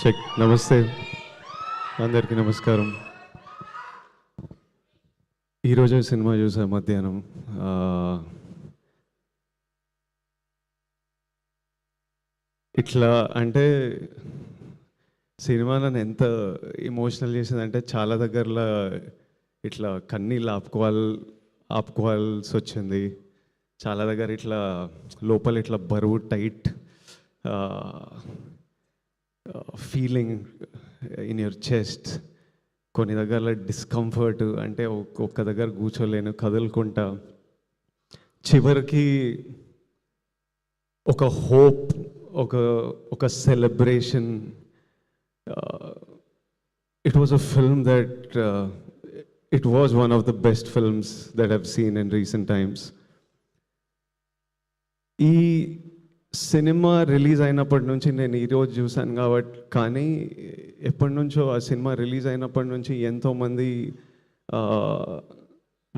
Check. నమస్తే అందరికీ నమస్కారం. ఈరోజు సినిమా చూసా మధ్యాహ్నం. ఇట్లా అంటే సినిమా నన్ను ఎంత ఎమోషనల్ చేసిందంటే చాలా దగ్గరలో ఇట్లా కన్నీళ్ళు ఆపుకోవాల్సి వచ్చింది. చాలా దగ్గర ఇట్లా లోపల ఇట్లా బరువు tight feeling in your chest. కొన్ని దగ్గర డిస్కంఫర్ట్, అంటే ఒక్క దగ్గర కూర్చోలేను, కదులుకుంటా. చివరికి ఒక హోప్, ఒక celebration. It was a film that it was one of the best films that I've seen in recent times. ఈ సినిమా రిలీజ్ అయినప్పటి నుంచి నేను ఈరోజు చూశాను కాబట్టి, కానీ ఎప్పటి నుంచో ఆ సినిమా రిలీజ్ అయినప్పటి నుంచి ఎంతోమంది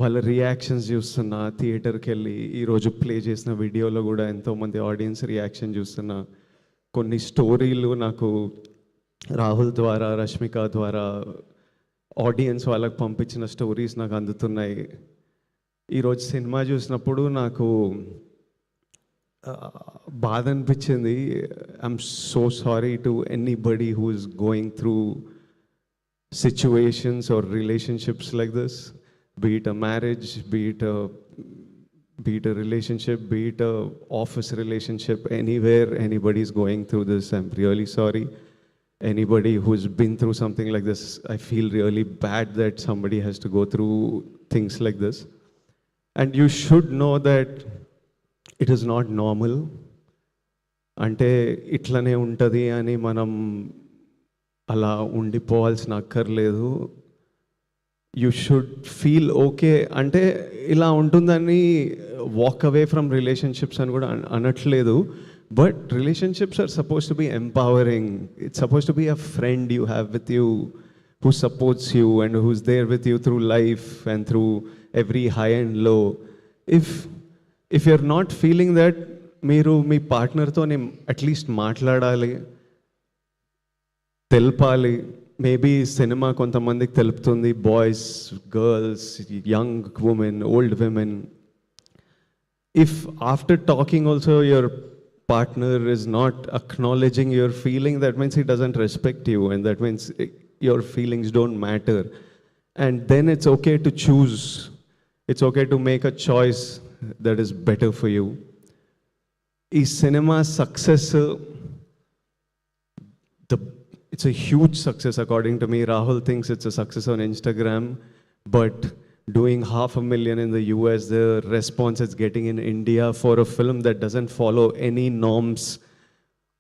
వాళ్ళ రియాక్షన్స్ చూస్తున్నా. థియేటర్కి వెళ్ళి ఈరోజు ప్లే చేసిన వీడియోలో కూడా ఎంతోమంది ఆడియన్స్ రియాక్షన్ చూస్తున్నా. కొన్ని స్టోరీలు నాకు రాహుల్ ద్వారా, రష్మిక ద్వారా ఆడియన్స్ వాళ్ళకి పంపించిన స్టోరీస్ నాకు అందుతున్నాయి. ఈరోజు సినిమా చూసినప్పుడు నాకు బాధ అనిపించింది. I'm so sorry to anybody who is going through situations or relationships like this, be it a marriage, be it a relationship, be it a office relationship, anywhere anybody is going through this, I'm really sorry. Anybody who's been through something like this, I feel really bad that somebody has to go through things like this. And you should know that it is not normal. అంటే ఇట్లనే ఉంటుంది అని మనం అలా ఉండిపోవాల్సిన అక్కర్లేదు. You should feel okay. అంటే ఇలా ఉంటుందని వాక్ అవే ఫ్రమ్ రిలేషన్షిప్స్ అని కూడా అనట్లేదు. But relationships are supposed to be empowering. It's supposed to be a friend you have with you who supports you and who's there with you through life and through every high and low. If you're not feeling that, మీరు మీ పార్ట్నర్తో at least మాట్లాడాలి, తెలపాలి. Maybe cinema కొంతమందికి తెలుపుతుంది, boys, girls, young women, old women. If after talking also your partner is not acknowledging your feeling, that means he doesn't respect you, and that means your feelings don't matter. And then it's okay to choose. It's okay to make a choice that is better for you. Is cinema success? It's a huge success according to me. Rahul thinks it's a success on Instagram, but doing 500,000 in the US, the response it's getting in India for a film that doesn't follow any norms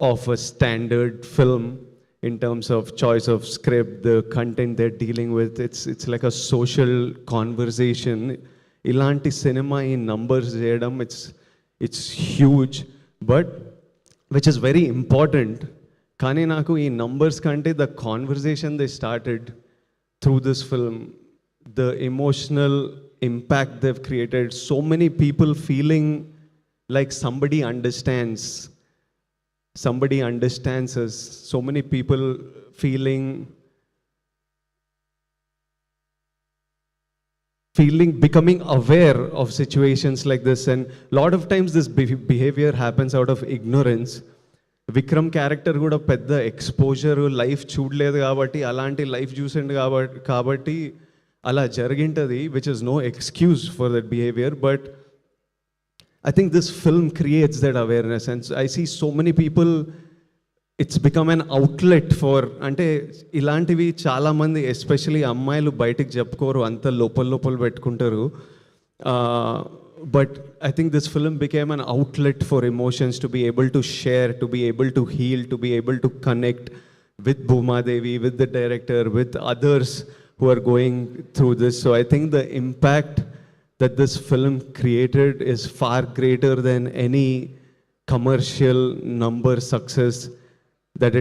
of a standard film in terms of choice of script, the content they're dealing with. It's like a social conversation. Ilanti cinema in numbers cheyadam, it's huge, but which is very important. Kani naku ee numbers kante the conversation they started through this film, the emotional impact they've created, so many people feeling like somebody understands us, so many people becoming aware of situations like this. And a lot of times this behavior happens out of ignorance. Vikram character కూడా పెద్ద exposure life చూడలేదు కాబట్టి, అలాంటి life చూసిండు కాబట్టి అలా జరిగింటది, which is no excuse for that behavior. But I think this film creates that awareness, and I see so many people, it's become an outlet for, అంటే ఇలాంటివి చాలామంది ఎస్పెషలీ అమ్మాయిలు బయటికి చెప్పుకోరు, అంత లోపల పెట్టుకుంటారు. But I think this film became an outlet for emotions, to be able to share, to be able to heal, to be able to connect with Bhuma Devi, with the director, with others who are going through this. So I think the impact that this film created is far greater than any commercial number success that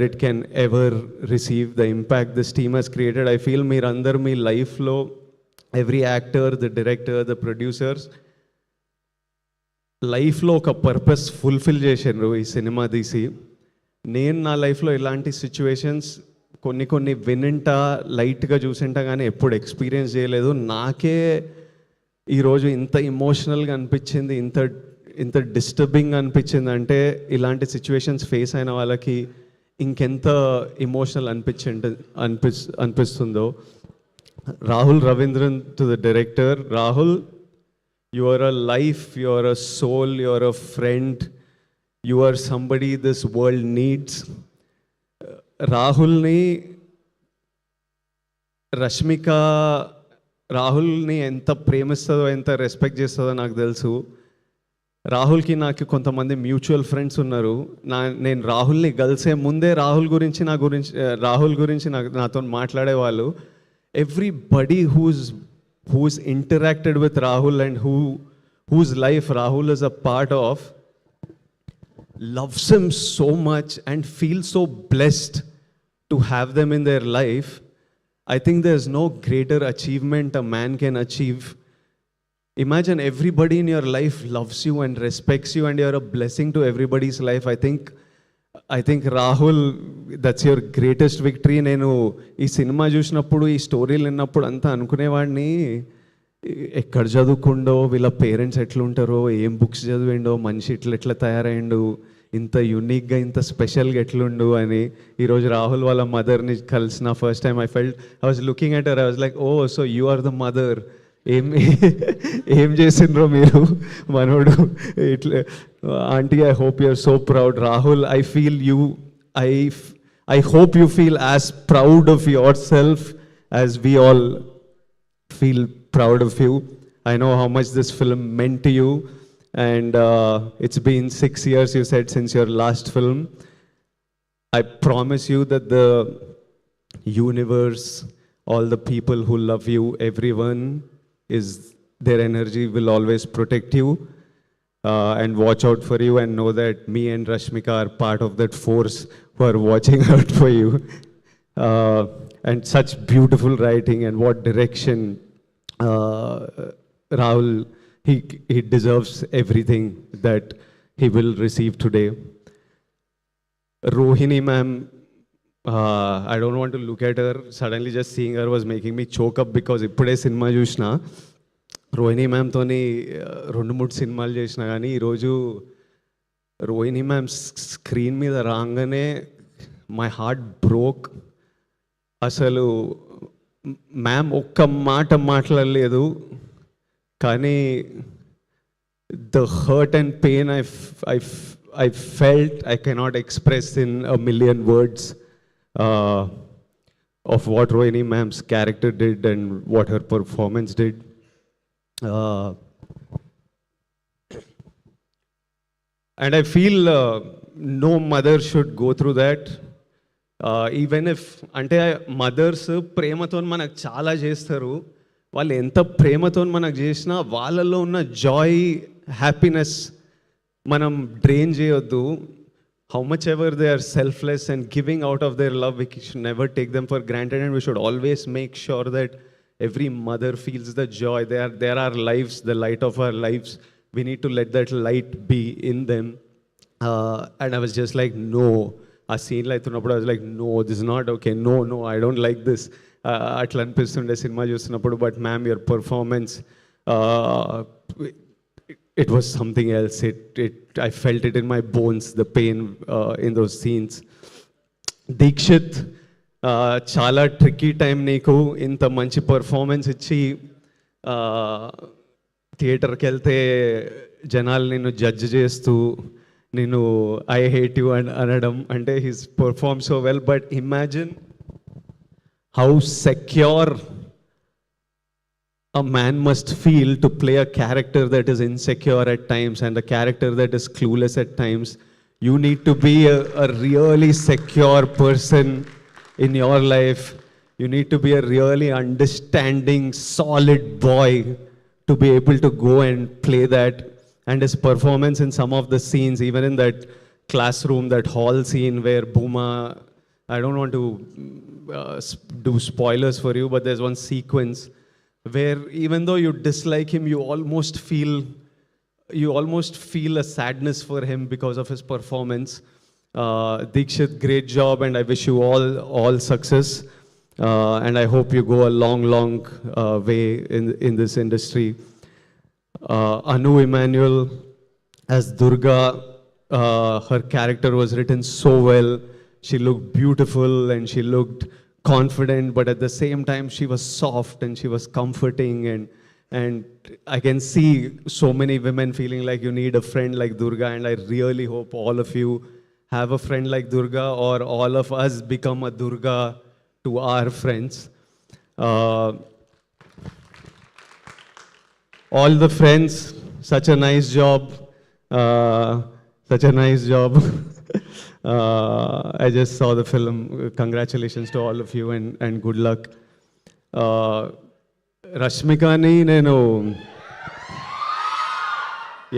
it can ever receive. The impact this team has created, I feel meerandar mee life lo, every actor, the director, the producers, life lo oka purpose fulfill చేశారు ఈ cinema తీసి. నేను నా లైఫ్లో ఇలాంటి situations కొన్ని వినింటా లైట్గా చూసింటా కానీ ఎప్పుడు ఎక్స్పీరియన్స్ చేయలేదు. నాకే ఈరోజు ఇంత ఇమోషనల్గా అనిపించింది, ఇంత ఇంత డిస్టర్బింగ్ అనిపించింది అంటే ఇలాంటి సిచ్యువేషన్స్ ఫేస్ అయిన వాళ్ళకి ఇంకెంత ఇమోషనల్ అనిపిస్తుందో. Rahul Ravindran to the director. Rahul, you are a life, you are a soul, you are a friend, you are somebody this world needs. రాహుల్ని రష్మిక రాహుల్ని ఎంత ప్రేమిస్తుందో, ఎంత రెస్పెక్ట్ చేస్తుందో నాకు తెలుసు. రాహుల్కి నాకు కొంతమంది మ్యూచువల్ ఫ్రెండ్స్ ఉన్నారు. నేను రాహుల్ని కలిసే ముందే రాహుల్ గురించి నాతో మాట్లాడేవాళ్ళు. Everybody who's interacted with Rahul and whose life Rahul is a part of loves him so much and feels so blessed to have them in their life. I think there's no greater achievement a man can achieve. Imagine everybody in your life loves you and respects you and you're a blessing to everybody's life. I think Rahul, that's your greatest victory. నేను ఈ cinema చూసినప్పుడు, ఈ స్టోరీలు విన్నప్పుడు అంతా అనుకునేవాడిని, ఎక్కడ చదువుకుండో, వీళ్ళ పేరెంట్స్ ఎట్లుంటారో, ఏం బుక్స్ చదివిండో, మనిషి ఎట్లా తయారైండు, ఇంత యూనిక్గా ఇంత స్పెషల్గా ఎట్లుండు అని. ఈరోజు రాహుల్ వాళ్ళ మదర్ని కలిసిన first time I was looking at her, I was like, oh so you are the mother. ఏం చేసిండ్రో మీరు మనోడు ఇట్లా. Aunty, I hope you are so proud. Rahul, I feel you, I hope you feel as proud of yourself as we all feel proud of you. I know how much this film meant to you, and it's been 6 years, you said, since your last film. I promise you that the universe, all the people who love you, everyone their energy will always protect you and watch out for you, and know that me and Rashmika are part of that force who are watching out for you. And such beautiful writing, and what direction. Rahul, he deserves everything that he will receive today. Rohini ma'am, I don't want to look at her. Suddenly just seeing her was making me choke up, because ఇప్పుడే cinema చూసిన. రోహిణి మ్యామ్తోని 2-3 సినిమాలు చేసిన, కానీ ఈరోజు Rohini ma'am screen మీద రాగానే my heart broke. అసలు ma'am ఒక్క మాట మాట్లాడలేదు, కానీ the hurt and pain I felt I cannot express in a million words of what Rohini ma'am's character did and what her performance did. And I feel no mother should go through that. Even if అంటే mothers ప్రేమతో మనకు చాలా చేస్తారు. వాళ్ళు ఎంత ప్రేమతో మనకు చేసినా వాళ్ళలో ఉన్న జాయ్, హ్యాపీనెస్ మనం డ్రైన్ చేయొద్దు. How much ever they are selfless and giving out of their love, we should never take them for granted, and we should always make sure that every mother feels the joy. They are our lives, the light of our lives. We need to let that light be in them. And I was just like, no. ఆ సీన్లో అవుతున్నప్పుడు I was like, no, this is not okay. No, I don't like this. అట్లా అనిపిస్తుండే cinema చూస్తున్నప్పుడు. But ma'am, your performance, it was something else. I felt it in my bones, the pain in those scenes. Dikshit, చాలా tricky time నీకు. ఇంత మంచి performance ఇచ్చి థియేటర్కి వెళ్తే జనాలు నిన్ను జడ్జ్ చేస్తూ నేను ఐ హేట్ యూ అనడం అంటే he's perform so well. But imagine how secure a man must feel to play a character that is insecure at times and a character that is clueless at times. You need to be a really secure person in your life. You need to be a really understanding, solid boy to be able to go and play that. And his performance in some of the scenes, even in that classroom, that hall scene where Bhuma, I don't want to do spoilers for you, but there's one sequence where even though you dislike him, you almost feel a sadness for him because of his performance. Dikshit, great job, and I wish you all success. And I hope you go a long way in this industry. Anu Emmanuel as Durga, her character was written so well. She looked beautiful and she looked confident, but at the same time she was soft and she was comforting, and I can see so many women feeling like you need a friend like Durga, and I really hope all of you have a friend like Durga, or all of us become a Durga to our friends. All the friends, such a nice job. Such a nice job. I just saw the film. Congratulations to all of you, and good luck. రష్మికని నేను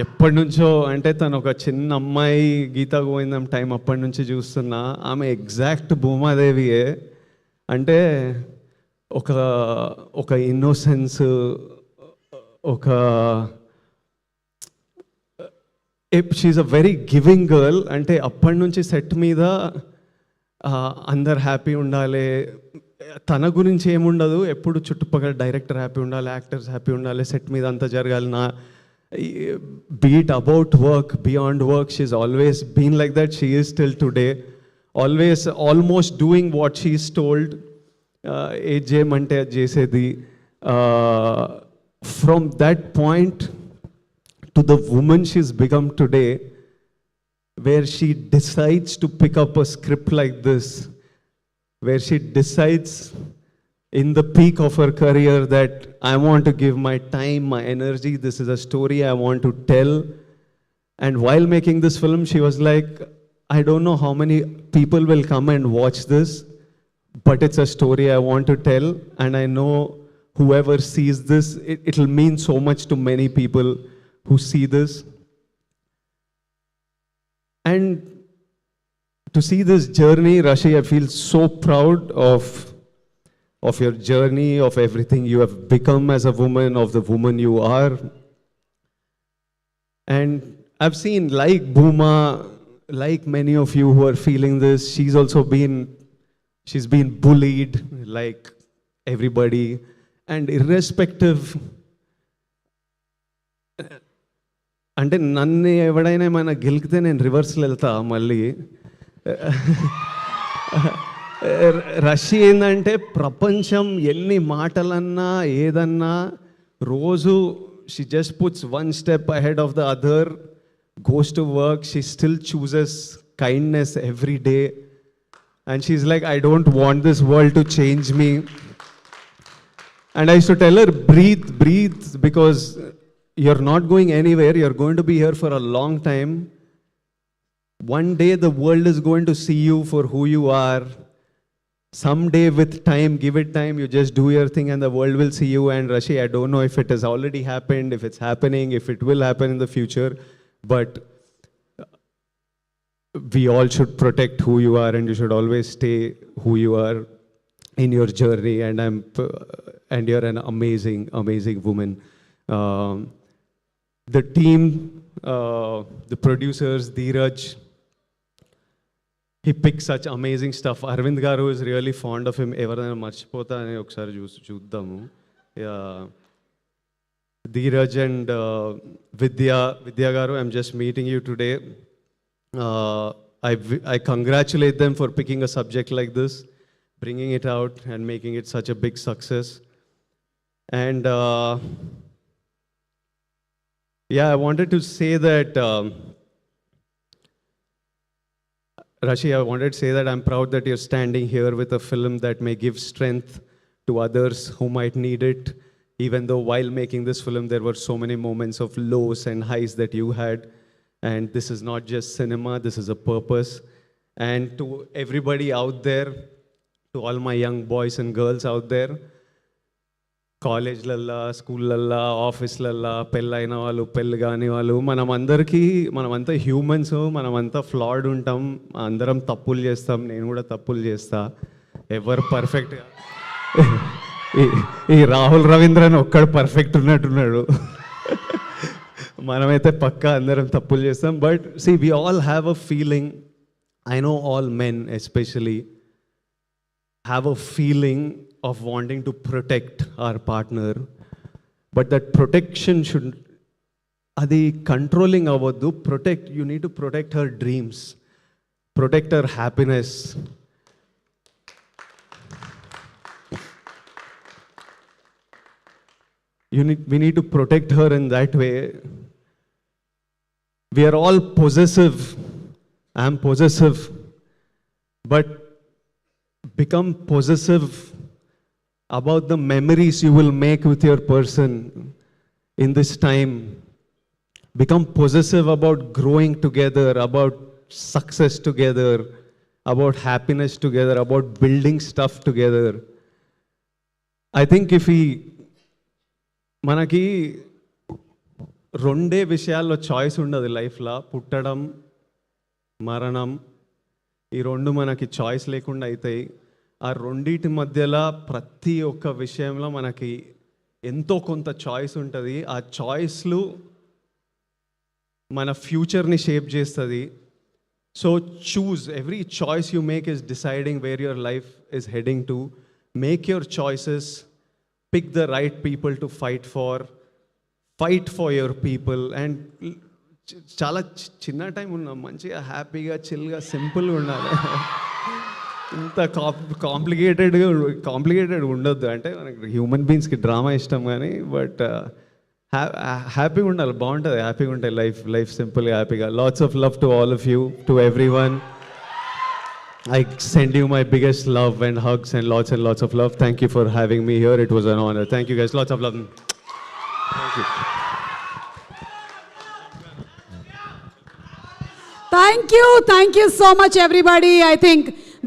ఎప్పటి నుంచో, అంటే తను ఒక చిన్న అమ్మాయి, గీతా గోవిందం time అప్పటి నుంచి చూస్తున్నా. ఆమె ఎగ్జాక్ట్ భూమాదేవియే. అంటే ఒక ఇన్నోసెన్స్, ఒక she a very giving girl. అంటే అప్పటి నుంచి సెట్ మీద అందరు హ్యాపీ ఉండాలి, తన గురించి ఏముండదు, ఎప్పుడు చుట్టుపక్కల డైరెక్టర్ హ్యాపీ ఉండాలి, యాక్టర్స్ హ్యాపీ ఉండాలి, సెట్ మీద అంతా జరగాలి. Be it about work, beyond work, she's always been like that. She is still today always almost doing what she is told. ఏది చేయమంటే అది చేసేది. From that point to the woman she's become today, where she decides to pick up a script like this, where she decides in the peak of her career that I want to give my time, my energy, this is a story I want to tell. And while making this film, she was like, I don't know how many people will come and watch this, but it's a story I want to tell, and I know whoever sees this, it'll mean so much to many people who see this. And to see this journey, Rashi, I feel so proud of your journey, of everything you have become as a woman, of the woman you are. And I've seen, like Bhuma, like many of you who are feeling this, she's been bullied like everybody. And irrespective, అంటే నన్ను ఎవడైనా ఏమైనా గెలికితే నేను రివర్స్లో వెళ్తా మళ్ళీ. Russia ఏంటంటే ప్రపంచం ఎన్ని మాటలన్నా ఏదన్నా రోజు she just puts one step ahead of the other, goes to work, she still chooses kindness every day, and she's like, I don't want this world to change me. And I used to tell her, breathe, because you're not going anywhere, you're going to be here for a long time. One day the world is going to see you for who you are. Someday, with time, give it time, you just do your thing and the world will see you. And Rashi, I don't know if it has already happened, if it's happening, if it will happen in the future, but we all should protect who you are, and you should always stay who you are in your journey. And you're an amazing woman. The team, the producers, Dheeraj, he picks such amazing stuff. Arvind garu is really fond of him. Evaraina marchipota ani okkari chuddamu. Dheeraj and Vidya garu, I'm just meeting you today. I congratulate them for picking a subject like this, bringing it out and making it such a big success. And I wanted to say that, Rashi, I wanted to say that I'm proud that you're standing here with a film that may give strength to others who might need it, even though while making this film, there were so many moments of lows and highs that you had. And this is not just cinema, this is a purpose. And to everybody out there, to all my young boys and girls out there, కాలేజ్లల్లా, స్కూళ్ళల్లా, ఆఫీస్లల్లా, పెళ్ళైన వాళ్ళు, పెళ్ళి కాని వాళ్ళు, మనమంతా humans, మనమంతా ఫ్లాడ్ ఉంటాం, అందరం తప్పులు చేస్తాం, నేను కూడా తప్పులు చేస్తా. ఎవరు పర్ఫెక్ట్? ఈ రాహుల్ రవీంద్రన్ ఒక్కడు పర్ఫెక్ట్ ఉన్నట్టున్నాడు. మనమైతే పక్కా అందరం తప్పులు చేస్తాం. But we all have a feeling I know all men especially have a feeling of wanting to protect our partner, but that protection should, అది కంట్రోలింగ్ అవ్వద్దు. Protect, you need to protect her dreams, protect her happiness. We need to protect her in that way. We are all possessive. I am possessive. But become possessive about the memories you will make with your person in this time. Become possessive about growing together, about success together, about happiness together, about building stuff together. I think if we మనకి రెండే విషయాల్లో choice ఉండదు లైఫ్లో, పుట్టడం, మరణం. ఈ రెండు మనకి చాయిస్ లేకుండా అవుతాయి. ఆ రెండింటి మధ్యలో ప్రతి ఒక్క విషయంలో మనకి ఎంతో కొంత చాయిస్ ఉంటుంది. ఆ చాయిస్లు మన ఫ్యూచర్ని షేప్ చేస్తుంది. So choose, every choice you make is deciding where your life is heading to. Make your choices, pick the right people to fight for your people. And చాలా చిన్న టైం ఉన్నాం, మంచిగా హ్యాపీగా చిల్గా సింపుల్గా ఉండాలి. ఇంత కాంప్లికేటెడ్ ఉండొద్దు. అంటే మనకి హ్యూమన్ బీయింగ్స్కి డ్రామా ఇష్టం కానీ, బట్ హ్యాపీగా ఉండాలి, బాగుంటుంది, హ్యాపీగా ఉంటాయి లైఫ్ సింపుల్గా హ్యాపీగా. Lots of love to all of you, to every one. I send you my biggest love and hugs and lots of love. Thank you for having me here. It was an honor. Thank you guys. Lots of love. Thank you. Thank you so much everybody. I think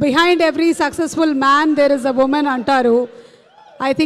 behind every successful man there is a woman antaru. I think